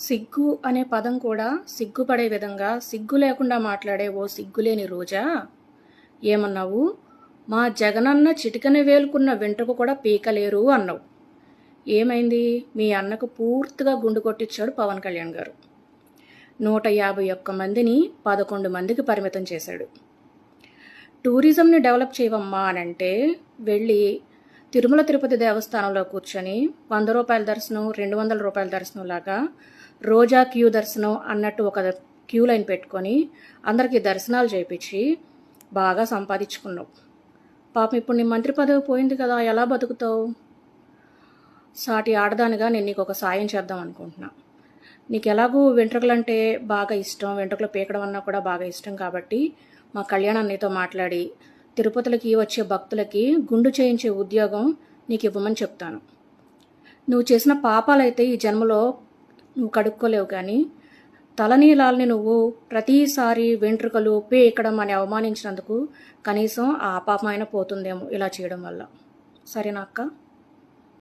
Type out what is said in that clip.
సిగ్గు అనే పదం కూడా సిగ్గుపడే విధంగా సిగ్గు లేకుండా మాట్లాడే ఓ సిగ్గులేని రోజా ఏమన్నావు? మా జగనన్న చిటికన వేలుకున్న వెంట్రుక కూడా పీకలేరు అన్నావు. ఏమైంది? మీ అన్నకు పూర్తిగా గుండు కొట్టించాడు పవన్ కళ్యాణ్ గారు. 151 మందిని 11 మందికి పరిమితం చేశాడు. టూరిజంని డెవలప్ చేయవమ్మా అని అంటే వెళ్ళి తిరుమల తిరుపతి దేవస్థానంలో కూర్చొని 100 రూపాయల దర్శనం, 200 రూపాయల దర్శనం లాగా రోజా క్యూ దర్శనం అన్నట్టు ఒక క్యూ లైన్ పెట్టుకొని అందరికీ దర్శనాలు చేయించి బాగా సంపాదించుకున్నావు. పాపం ఇప్పుడు నీ మంత్రి పదవి పోయింది కదా, ఎలా బతుకుతావు? సాటి ఆడదానిగా నేను నీకు ఒక సాయం చేద్దాం అనుకుంటున్నా. నీకు ఎలాగూ వెంట్రుకలంటే బాగా ఇష్టం, వెంట్రుకలు పీకడం అన్నా కూడా బాగా ఇష్టం కాబట్టి మా కళ్యాణ్ అన్నయ్యతో మాట్లాడి తిరుపతికి వచ్చే భక్తులకి గుండు చేయించే ఉద్యోగం నీకు ఇవ్వమని చెప్తాను. నువ్వు చేసిన పాపాలైతే ఈ జన్మలో నువ్వు కడుక్కోలేవు, కానీ తలనీలాల్ని నువ్వు ప్రతిసారి వెంట్రుకలు పీకడం అని అవమానించినందుకు కనీసం ఆ పాపం అయినా పోతుందేమో ఇలా చేయడం వల్ల. సరేనా అక్క?